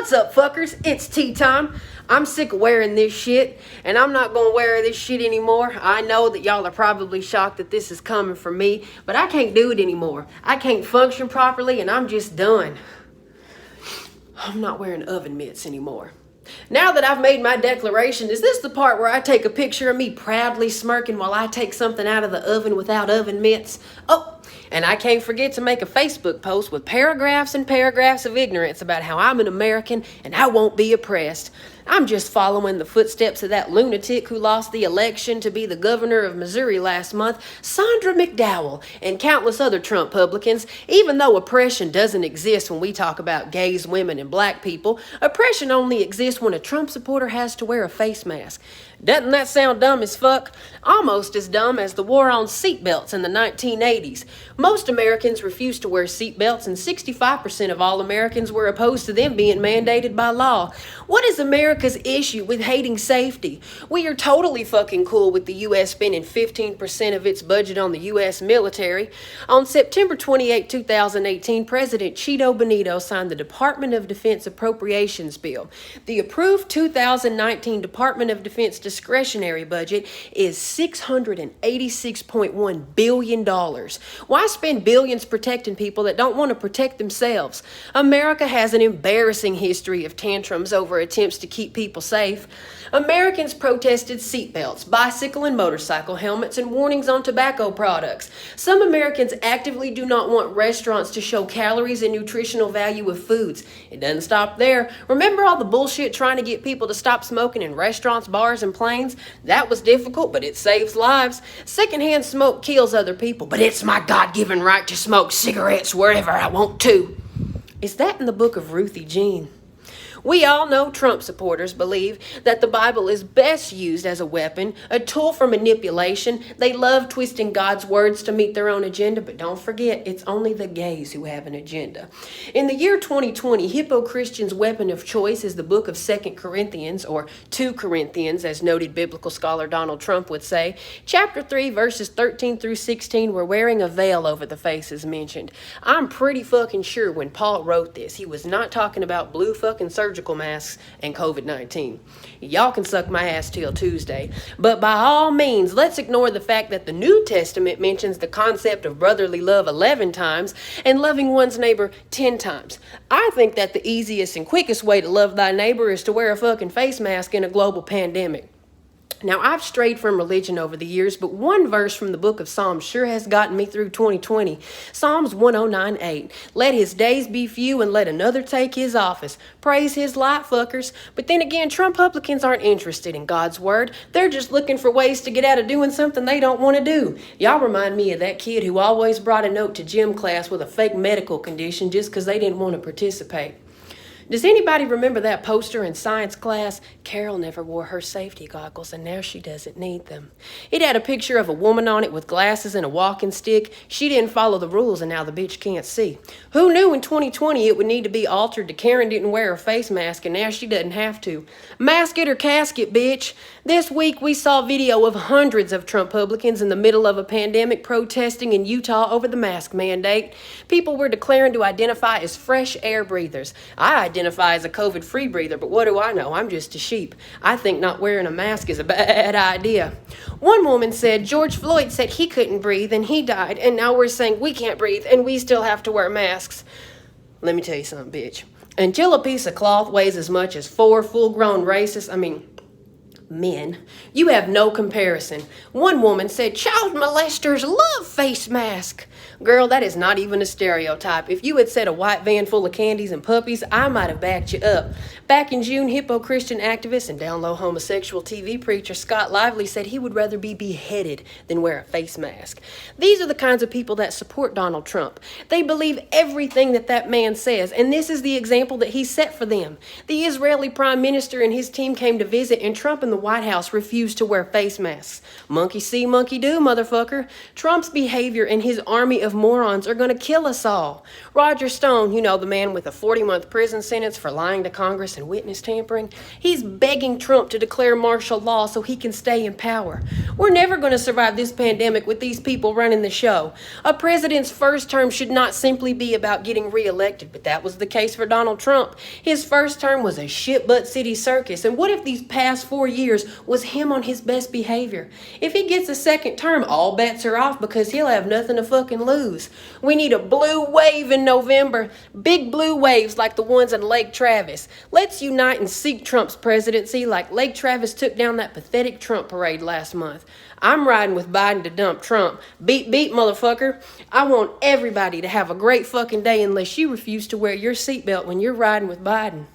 What's up, fuckers? It's tea time. I'm sick of wearing this shit, and I'm not gonna wear this shit anymore. I know that y'all are probably shocked that this is coming from me, but I can't do it anymore. I can't function properly, and I'm just done. I'm not wearing oven mitts anymore. Now that I've made my declaration, is this the part where I take a picture of me proudly smirking while I take something out of the oven without oven mitts? Oh, and I can't forget to make a Facebook post with paragraphs and paragraphs of ignorance about how I'm an American and I won't be oppressed. I'm just following the footsteps of that lunatic who lost the election to be the governor of Missouri last month, Sandra McDowell, and countless other Trump-publicans. Even though oppression doesn't exist when we talk about gays, women, and black people, oppression only exists when a Trump supporter has to wear a face mask. Doesn't that sound dumb as fuck? Almost as dumb as the war on seatbelts in the 1980s. Most Americans refused to wear seatbelts, and 65% of all Americans were opposed to them being mandated by law. What is America's issue with hating safety? We are totally fucking cool with the U.S. spending 15% of its budget on the U.S. military. On September 28, 2018, President Cheeto Benito signed the Department of Defense Appropriations Bill. The approved 2019 Department of Defense discretionary budget is $686.1 billion. Why spend billions protecting people that don't want to protect themselves? America has an embarrassing history of tantrums over attempts to keep people safe. Americans protested seatbelts, bicycle and motorcycle helmets, and warnings on tobacco products. Some Americans actively do not want restaurants to show calories and nutritional value of foods. It doesn't stop there. Remember all the bullshit trying to get people to stop smoking in restaurants, bars, and planes? That was difficult, but it saves lives. Secondhand smoke kills other people, but it's my God-given right to smoke cigarettes wherever I want to. Is that in the book of Ruthie Jean? We all know Trump supporters believe that the Bible is best used as a weapon, a tool for manipulation. They love twisting God's words to meet their own agenda, but don't forget, it's only the gays who have an agenda. In the year 2020, Hippo Christians' weapon of choice is the book of 2 Corinthians, or 2 Corinthians, as noted biblical scholar Donald Trump would say. Chapter 3, verses 13 through 16, were wearing a veil over the faces mentioned. I'm pretty fucking sure when Paul wrote this, he was not talking about blue fucking surgical masks and COVID-19. Y'all can suck my ass till Tuesday. But by all means, let's ignore the fact that the New Testament mentions the concept of brotherly love 11 times and loving one's neighbor 10 times. I think that the easiest and quickest way to love thy neighbor is to wear a fucking face mask in a global pandemic. Now, I've strayed from religion over the years, but one verse from the book of Psalms sure has gotten me through 2020. Psalms 109:8. Let his days be few and let another take his office. Praise his light, fuckers. But then again, Trump-publicans aren't interested in God's word. They're just looking for ways to get out of doing something they don't want to do. Y'all remind me of that kid who always brought a note to gym class with a fake medical condition just because they didn't want to participate. Does anybody remember that poster in science class? Carol never wore her safety goggles, and now she doesn't need them. It had a picture of a woman on it with glasses and a walking stick. She didn't follow the rules, and now the bitch can't see. Who knew in 2020 it would need to be altered to Karen didn't wear a face mask, and now she doesn't have to? Mask it or casket, bitch. This week we saw video of hundreds of Trump-publicans in the middle of a pandemic protesting in Utah over the mask mandate. People were declaring to identify as fresh air breathers. I identify as a COVID-free breather, but what do I know? I'm just a sheep. I think not wearing a mask is a bad idea. One woman said George Floyd said he couldn't breathe and he died, and now we're saying we can't breathe and we still have to wear masks. Let me tell you something, bitch. Until a piece of cloth weighs as much as 4 full-grown men, you have no comparison. One woman said child molesters love face masks. Girl, that is not even a stereotype. If you had said a white van full of candies and puppies, I might have backed you up. Back in June, Hippo Christian activist and down-low homosexual TV preacher Scott Lively said he would rather be beheaded than wear a face mask. These are the kinds of people that support Donald Trump. They believe everything that man says, and this is the example that he set for them. The Israeli Prime Minister and his team came to visit, and Trump and the White House refuse to wear face masks. Monkey see, monkey do, motherfucker. Trump's behavior and his army of morons are gonna kill us all. Roger Stone, you know, the man with a 40-month prison sentence for lying to Congress and witness tampering, he's begging Trump to declare martial law so he can stay in power. We're never gonna survive this pandemic with these people running the show. A president's first term should not simply be about getting reelected, but that was the case for Donald Trump. His first term was a shit-butt city circus, and what if these past 4 years was him on his best behavior? If he gets a second term, all bets are off because he'll have nothing to fucking lose. We need a blue wave in November. Big blue waves like the ones in Lake Travis. Let's unite and seek Trump's presidency like Lake Travis took down that pathetic Trump parade last month. I'm riding with Biden to dump Trump. Beep, beep, motherfucker. I want everybody to have a great fucking day unless you refuse to wear your seatbelt when you're riding with Biden.